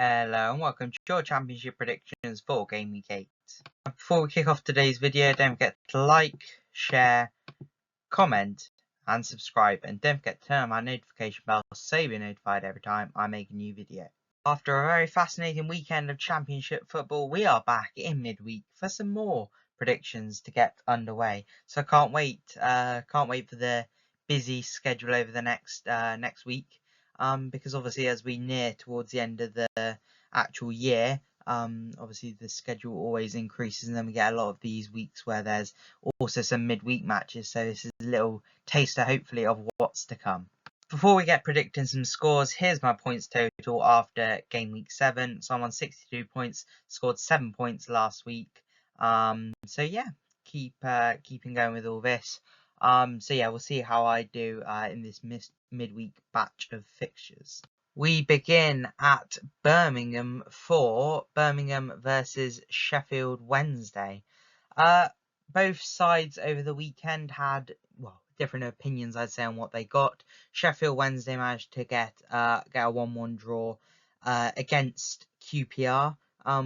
Hello and welcome to your Championship predictions for Game Week 8. Before we kick off today's video, don't forget to like, share, comment and subscribe, and don't forget to turn on my notification bell so you'll be notified every time I make a new video. After a very fascinating weekend of Championship football, we are back in midweek for some more predictions to get underway. So I can't wait for the busy schedule over the next week. Because obviously as we near towards the end of the actual year, obviously the schedule always increases, and then we get a lot of these weeks where there's also some midweek matches. So this is a little taster, hopefully, of what's to come. Before we get predicting some scores, here's my points total after game week 7. So I'm on 62 points, scored 7 points last week. So yeah, keeping going with all this. So yeah, we'll see how I do in this midweek batch of fixtures. We begin at Birmingham for Birmingham versus Sheffield Wednesday. Both sides over the weekend had, well, different opinions, I'd say, on what they got. Sheffield Wednesday managed to get a 1-1 draw against QPR,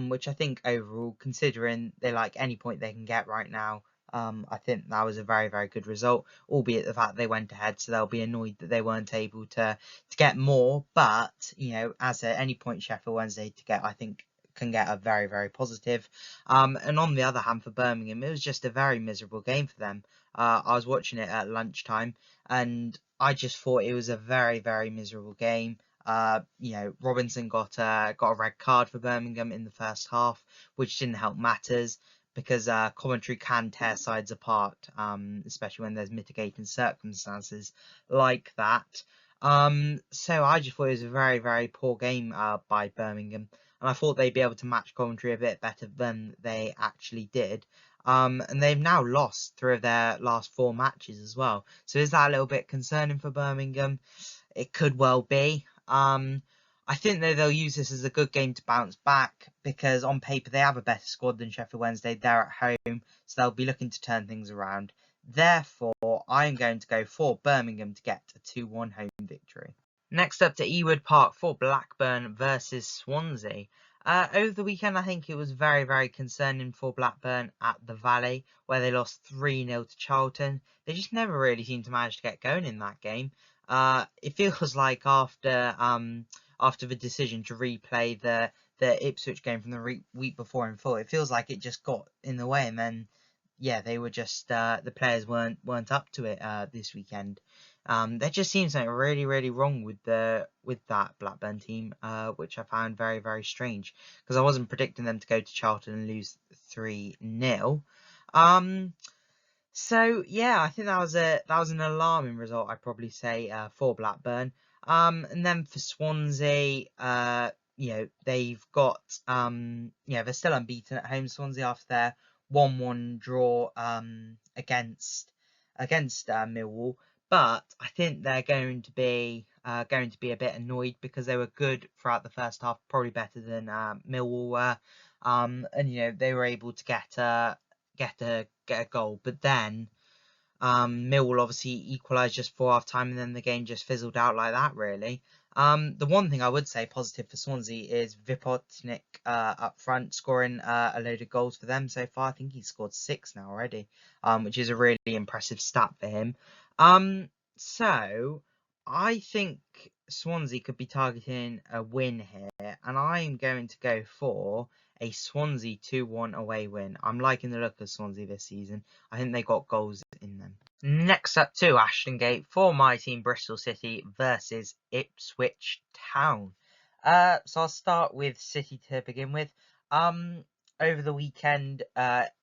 which I think overall, considering they like any point they can get right now, I think that was a very, very good result, albeit the fact they went ahead, so they'll be annoyed that they weren't able to get more. But, you know, as at any point Sheffield Wednesday to get, I think, can get a very, very positive. And on the other hand, for Birmingham, it was just a very miserable game for them. I was watching it at lunchtime, and I just thought it was a very, very miserable game. You know, Robinson got a red card for Birmingham in the first half, which didn't help matters, because commentary can tear sides apart, especially when there's mitigating circumstances like that. So I just thought it was a very, very poor game by Birmingham, and I thought they'd be able to match commentary a bit better than they actually did. And they've now lost 3 of their last 4 matches as well. So is that a little bit concerning for Birmingham? It could well be. I think that they'll use this as a good game to bounce back, because on paper they have a better squad than Sheffield Wednesday. They're at home, so they'll be looking to turn things around. Therefore, I'm going to go for Birmingham to get a 2-1 home victory. Next up to Ewood Park for Blackburn versus Swansea. Over the weekend, I think it was very, very concerning for Blackburn at the Valley, where they lost 3-0 to Charlton. They just never really seemed to manage to get going in that game. It feels like after the decision to replay the Ipswich game from the week before in full, it feels like it just got in the way, and then yeah, they were just the players weren't up to it this weekend. There just seems something really, really wrong with that Blackburn team, which I found very, very strange, because I wasn't predicting them to go to Charlton and lose 3-0. So yeah, I think that was an alarming result, I'd probably say, for Blackburn. And then for Swansea, you know, they've got they're still unbeaten at home, Swansea, after their 1-1 draw against Millwall. But I think they're going to be a bit annoyed, because they were good throughout the first half, probably better than Millwall were. And you know, they were able to get a goal, but then Millwall obviously equalised just before half time, and then the game just fizzled out like that, really. The one thing I would say positive for Swansea is Vipotnik up front, scoring a load of goals for them so far. I think he's scored 6 now already, which is a really impressive stat for him. So I think Swansea could be targeting a win here, and I'm going to go for a Swansea 2-1 away win. I'm liking the look of Swansea this season. I think they got goals in them. Next up to Ashton Gate for my team Bristol City versus Ipswich Town. So I'll start with City to begin with. Over the weekend,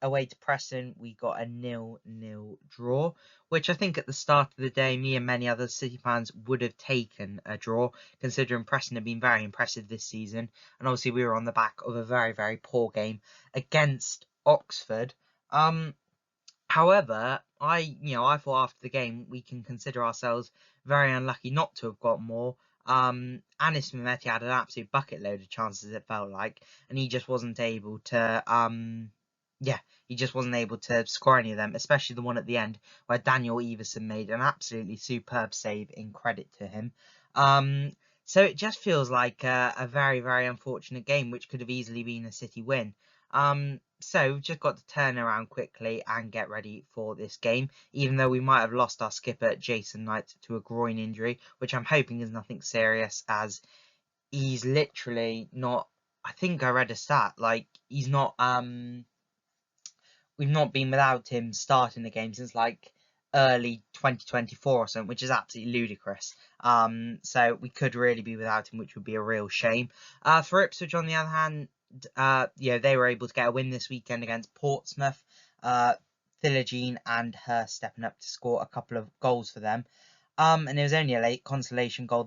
away to Preston, we got a 0-0 draw, which I think at the start of the day, me and many other City fans would have taken a draw, considering Preston have been very impressive this season. And obviously we were on the back of a very, very poor game against Oxford. However, I thought after the game we can consider ourselves very unlucky not to have got more. Anis Mehmeti had an absolute bucket load of chances, it felt like, and he just wasn't able to score any of them, especially the one at the end where Daniel Everson made an absolutely superb save, in credit to him. So it just feels like a very, very unfortunate game, which could have easily been a City win. So we've just got to turn around quickly and get ready for this game, even though we might have lost our skipper, Jason Knight, to a groin injury, which I'm hoping is nothing serious, as he's literally not, I think I read a stat, like, he's not, we've not been without him starting the game since like early 2024 or something, which is absolutely ludicrous. So we could really be without him, which would be a real shame. For Ipswich, on the other hand, they were able to get a win this weekend against Portsmouth. Philogene and her stepping up to score a couple of goals for them. And it was only a late consolation goal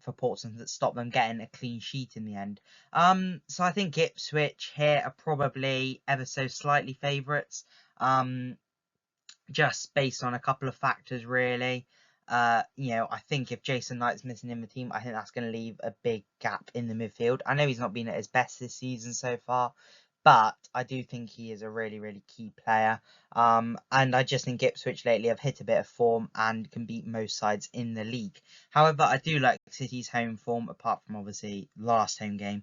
for Portsmouth that stopped them getting a clean sheet in the end. So I think Ipswich here are probably ever so slightly favourites, just based on a couple of factors, really. I think if Jason Knight's missing in the team, I think that's going to leave a big gap in the midfield. I know he's not been at his best this season so far, but I do think he is a really, really key player. And I just think Ipswich lately have hit a bit of form and can beat most sides in the league. However, I do like City's home form, apart from obviously last home game.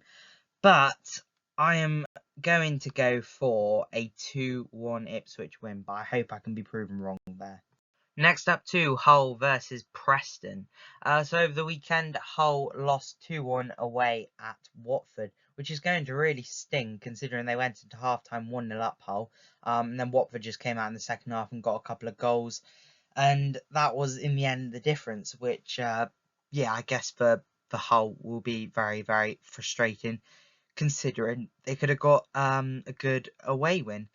But I am going to go for a 2-1 Ipswich win, but I hope I can be proven wrong there. Next up to Hull versus Preston. So over the weekend, Hull lost 2-1 away at Watford, which is going to really sting considering they went into half-time 1-0 up Hull. And then Watford just came out in the second half and got a couple of goals. And that was, in the end, the difference, which, I guess for Hull will be very, very frustrating, considering they could have got a good away win.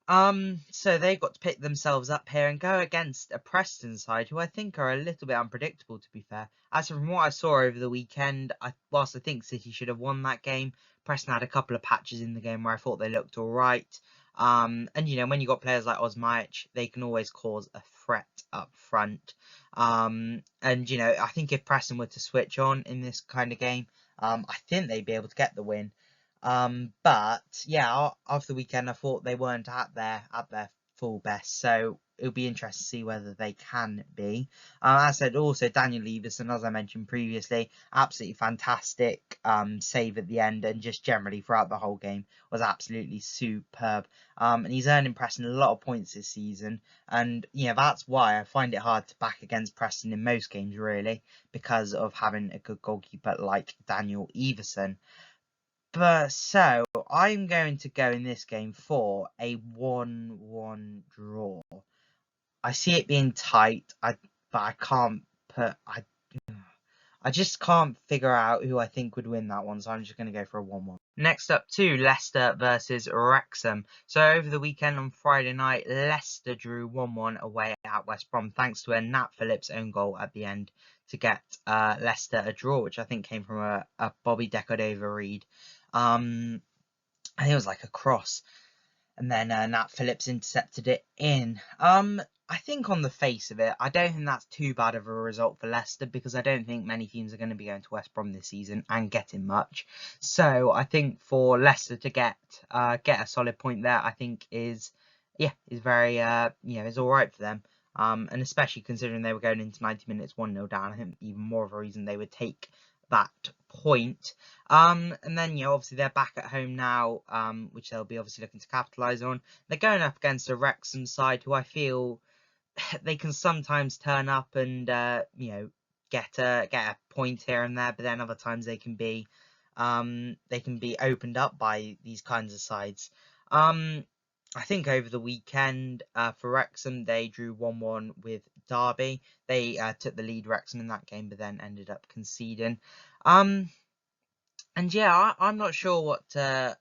So they got to pick themselves up here and go against a Preston side who I think are a little bit unpredictable, to be fair. As from what I saw over the weekend, whilst I think City should have won that game, Preston had a couple of patches in the game where I thought they looked all right. And when you got players like Osmajic, they can always cause a threat up front. And I think if Preston were to switch on in this kind of game, I think they'd be able to get the win. But yeah, after the weekend, I thought they weren't at their full best, so it'll be interesting to see whether they can be. As I said, also Daniel Leverson, as I mentioned previously, absolutely fantastic save at the end, and just generally throughout the whole game was absolutely superb. And he's earning Preston a lot of points this season, and that's why I find it hard to back against Preston in most games, really, because of having a good goalkeeper like Daniel Leverson. But so I'm going to go in this game for a 1-1 draw. I see it being tight, but I can't I just can't figure out who I think would win that one, so I'm just going to go for a 1-1. Next up to Leicester versus Wrexham. So over the weekend on Friday night, Leicester drew 1-1 away at West Brom, thanks to a Nat Phillips own goal at the end to get Leicester a draw, which I think came from a Bobby Decordova read. I think it was like a cross, and then Nat Phillips intercepted it in. I think on the face of it, I don't think that's too bad of a result for Leicester, because I don't think many teams are going to be going to West Brom this season and getting much. So I think for Leicester to get a solid point there, I think is very is all right for them. And especially considering they were going into 90 minutes 1-0 down, I think even more of a reason they would take that point. And then obviously they're back at home now, which they'll be obviously looking to capitalise on. They're going up against a Wrexham side who I feel they can sometimes turn up and get a point here and there, but then other times they can be opened up by these kinds of sides. I think over the weekend for Wrexham, they drew 1-1 with Derby. They took the lead, Wrexham, in that game, but then ended up conceding. And yeah, I'm not sure what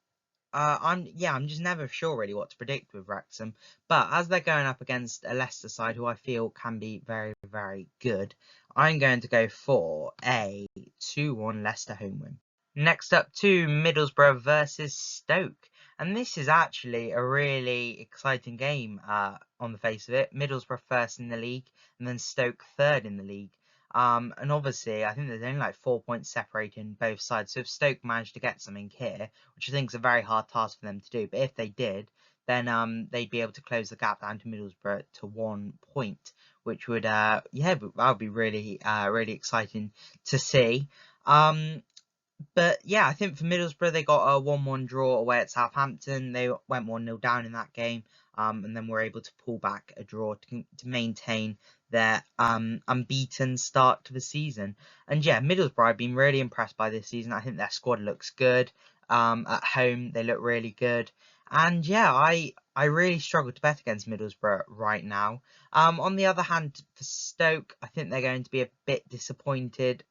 I'm just never sure really what to predict with Wrexham. But as they're going up against a Leicester side who I feel can be very, very good, I'm going to go for a 2-1 Leicester home win. Next up to Middlesbrough versus Stoke. And this is actually a really exciting game on the face of it. Middlesbrough first in the league, and then Stoke third in the league. And obviously, I think there's only like 4 points separating both sides. So if Stoke managed to get something here, which I think is a very hard task for them to do, but if they did, then they'd be able to close the gap down to Middlesbrough to 1 point, which would that would be really really exciting to see. But yeah, I think for Middlesbrough, they got a 1-1 draw away at Southampton. They went 1-0 down in that game, and then were able to pull back a draw to maintain their unbeaten start to the season. And yeah, Middlesbrough, I've been really impressed by this season. I think their squad looks good. At home, they look really good. And yeah, I really struggle to bet against Middlesbrough right now. On the other hand, for Stoke, I think they're going to be a bit disappointed.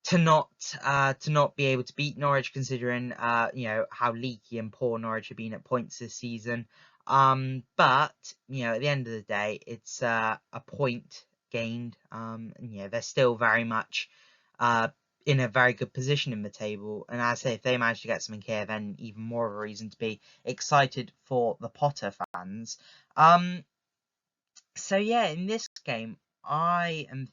To not be able to beat Norwich, considering how leaky and poor Norwich have been at points this season. But at the end of the day, it's a point gained. They're still very much in a very good position in the table. And as I say, if they manage to get something here, then even more of a reason to be excited for the Potter fans. So yeah, in this game, I'm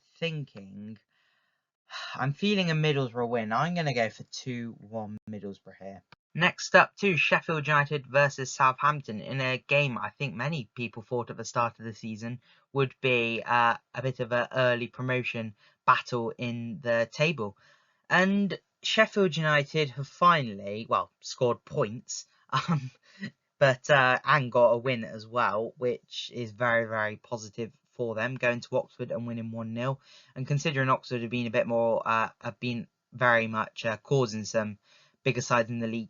feeling a Middlesbrough win. I'm going to go for 2-1 Middlesbrough here. Next up, Sheffield United versus Southampton in a game I think many people thought at the start of the season would be a bit of an early promotion battle in the table. And Sheffield United have finally, scored points, and got a win as well, which is very, very positive for them, going to Oxford and winning 1-0. And considering Oxford have been a bit more, have been very much causing some bigger sides in the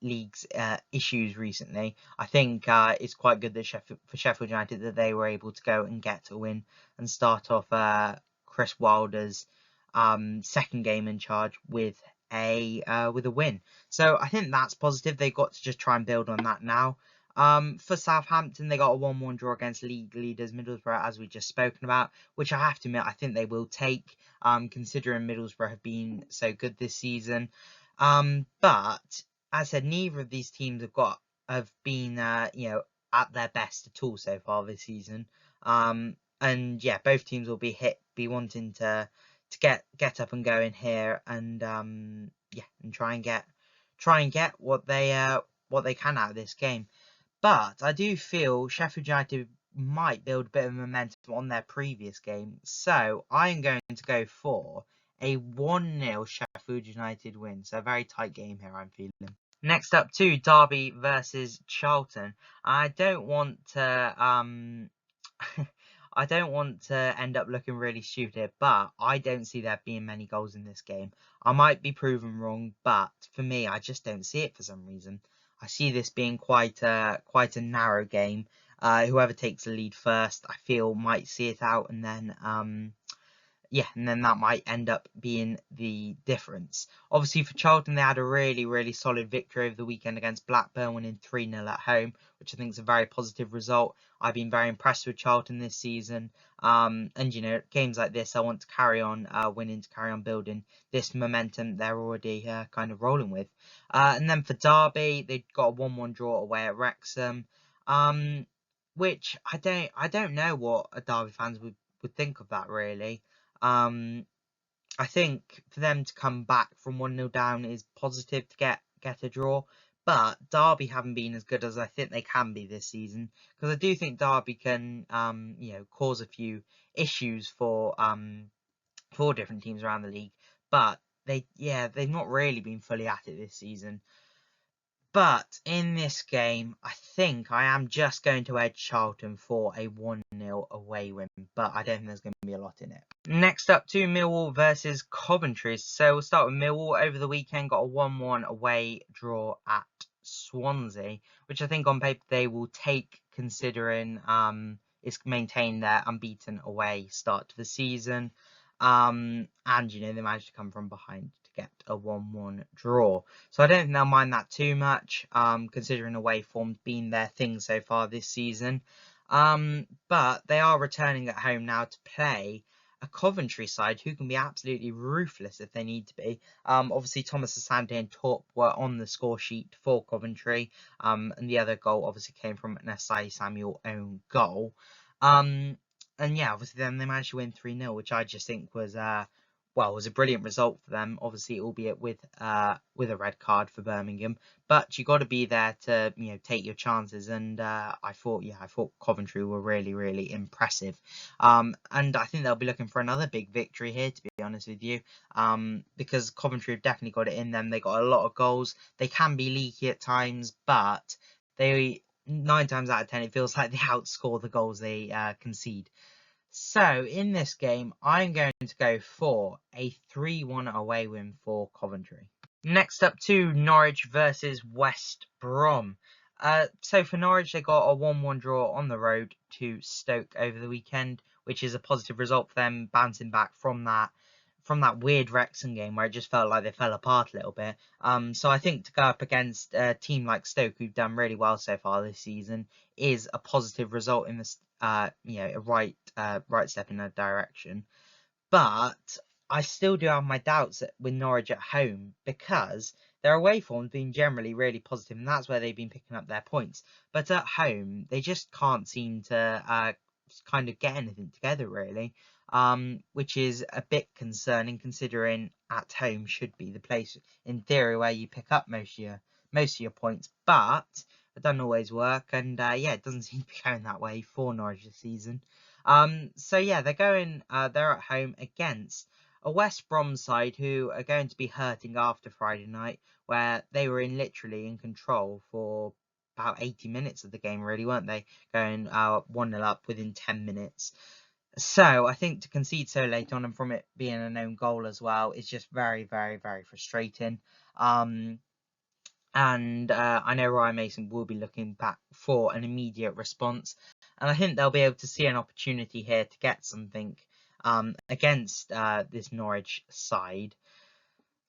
league's issues recently, I think it's quite good that for Sheffield United that they were able to go and get a win and start off Chris Wilder's second game in charge with a win. So I think that's positive. They've got to just try and build on that now. For Southampton, they got a 1-1 draw against league leaders Middlesbrough, as we just spoken about, which I have to admit I think they will take, considering Middlesbrough have been so good this season. But as I said, neither of these teams have been at their best at all so far this season. And yeah, both teams will be wanting to get up and go in here and and try and get what they can out of this game. But I do feel Sheffield United might build a bit of momentum on their previous game, so I'm going to go for a 1-0 Sheffield United win. So a very tight game here, I'm feeling. Next up, Derby versus Charlton. I don't want to I don't want to end up looking really stupid here, but I don't see there being many goals in this game. I might be proven wrong, but for me, I just don't see it for some reason. I see this being quite a narrow game. Whoever takes the lead first, I feel, might see it out, and then that might end up being the difference. Obviously, for Charlton, they had a really, really solid victory over the weekend against Blackburn, winning 3-0 at home, which I think is a very positive result. I've been very impressed with Charlton this season. And, games like this, I want to carry on winning, to carry on building this momentum they're already kind of rolling with. And then for Derby, they got a 1-1 draw away at Wrexham, which I don't know what a Derby fans would think of that, really. I think for them to come back from 1-0 down is positive to get a draw, but Derby haven't been as good as I think they can be this season, because I do think Derby can cause a few issues for different teams around the league, but they've not really been fully at it this season. But in this game, I think I am just going to edge Charlton for a 1-0 away win, but I don't think there's going to be a lot in it. Next up, Millwall versus Coventry. So we'll start with Millwall. Over the weekend, got a 1-1 away draw at Swansea, which I think on paper they will take, considering it's maintained their unbeaten away start to the season. And they managed to come from behind to get a 1-1 draw. So I don't think they'll mind that too much, considering away form's been their thing so far this season. But they are returning at home now to play a Coventry side who can be absolutely ruthless if they need to be. Obviously Thomas Asante and Torp were on the score sheet for Coventry, and the other goal obviously came from an Asai Samuel own goal. And yeah, obviously then they managed to win 3-0, which I just think was well, it was a brilliant result for them, obviously, albeit with a red card for Birmingham. But you got to be there to take your chances. And I thought Coventry were really, really impressive. And I think they'll be looking for another big victory here, to be honest with you, because Coventry have definitely got it in them. They got a lot of goals. They can be leaky at times, but they 9 times out of 10 it feels like they outscore the goals they concede. So in this game, I'm going to go for a 3-1 away win for Coventry. Next up to Norwich versus West Brom. So for Norwich, they got a 1-1 draw on the road to Stoke over the weekend, which is a positive result for them, bouncing back from that weird Wrexham game where it just felt like they fell apart a little bit. So I think to go up against a team like Stoke, who've done really well so far this season, is a positive result in this, a right step in that direction. But I still do have my doubts with Norwich at home, because their away form's been generally really positive, and that's where they've been picking up their points. But at home, they just can't seem to kind of get anything together, really, which is a bit concerning, considering at home should be the place in theory where you pick up most of your points. But it doesn't always work, and it doesn't seem to be going that way for Norwich this season. So yeah, they're at home against a West Brom side who are going to be hurting after Friday night, where they were literally in control for about 80 minutes of the game, really, weren't they? Going 1-0 up within 10 minutes. So I think to concede so late on, and from it being a known goal as well, is just very, very, very frustrating. And I know Ryan Mason will be looking back for an immediate response, and I think they'll be able to see an opportunity here to get something against this Norwich side.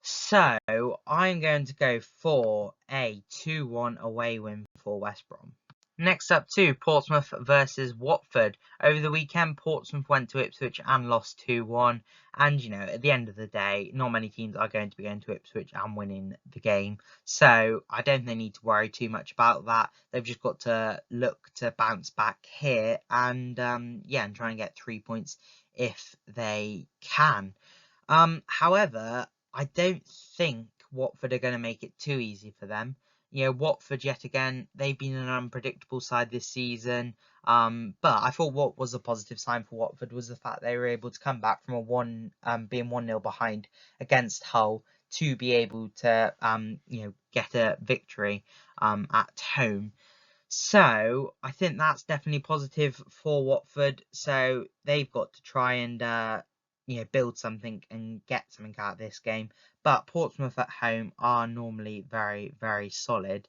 So I'm going to go for a 2-1 away win for West Brom. Next up to Portsmouth versus Watford. Over the weekend, Portsmouth went to Ipswich and lost 2-1. And, at the end of the day, not many teams are going to be going to Ipswich and winning the game. So I don't think they need to worry too much about that. They've just got to look to bounce back here and, and try and get 3 points if they can. However, I don't think Watford are going to make it too easy for them. Watford, yet again, they've been an unpredictable side this season. But I thought what was a positive sign for Watford was the fact they were able to come back from being 1-0 behind against Hull to be able to, get a victory at home. So I think that's definitely positive for Watford. So they've got to try and build something and get something out of this game. But Portsmouth at home are normally very, very solid.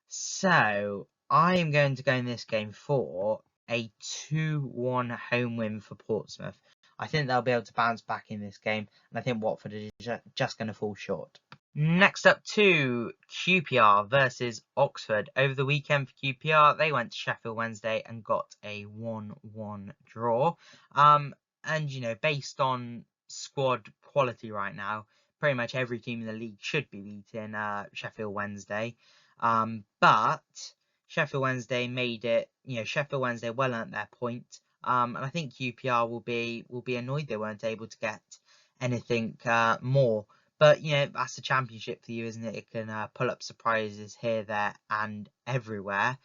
So I am going to go in this game for a 2-1 home win for Portsmouth. I think they'll be able to bounce back in this game, and I think Watford is just going to fall short. Next up to QPR versus Oxford. Over the weekend for QPR, they went to Sheffield Wednesday and got a 1-1 draw. And based on squad quality right now, pretty much every team in the league should be beating Sheffield Wednesday. But Sheffield Wednesday made it. Sheffield Wednesday well earned their point. And I think QPR will be annoyed they weren't able to get anything more. But that's the Championship for you, isn't it? It can pull up surprises here, there, and everywhere.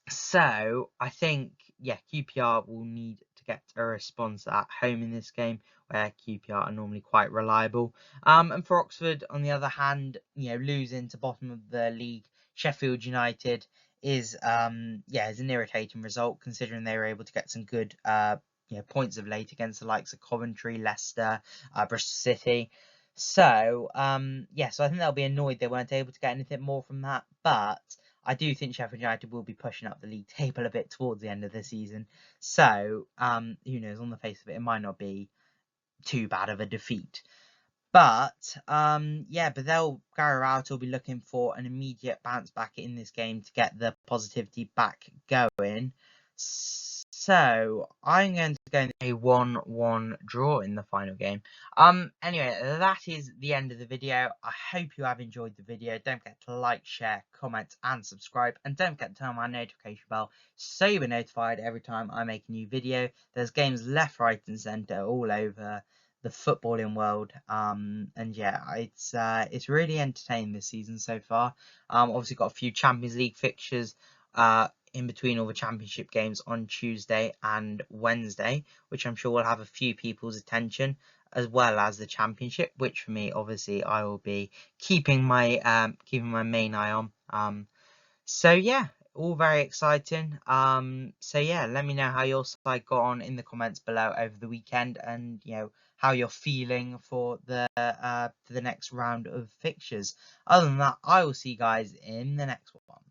So I think QPR will need to get a response at home in this game, where QPR are normally quite reliable. And for Oxford, on the other hand, losing to bottom of the league, Sheffield United is is an irritating result, considering they were able to get some good points of late against the likes of Coventry, Leicester, Bristol City. So so I think they'll be annoyed they weren't able to get anything more from that. But I do think Sheffield United will be pushing up the league table a bit towards the end of the season. So who knows? On the face of it, it might not be too bad of a defeat. But but Gary Rowett will be looking for an immediate bounce back in this game to get the positivity back going. So I'm going to go in a 1-1 draw in the final game. Anyway, that is the end of the video. I hope you have enjoyed the video. Don't forget to like, share, comment, and subscribe. And don't forget to turn on my notification bell so you'll be notified every time I make a new video. There's games left, right, and centre all over the footballing world. And yeah, it's really entertaining this season so far. Obviously got a few Champions League fixtures in between all the championship games on Tuesday and Wednesday, which I'm sure will have a few people's attention, as well as the championship, which for me, obviously, I will be keeping my main eye on. So yeah, all very exciting. So yeah, let me know how your side got on in the comments below over the weekend, and how you're feeling for the next round of fixtures. Other than that, I will see you guys in the next one.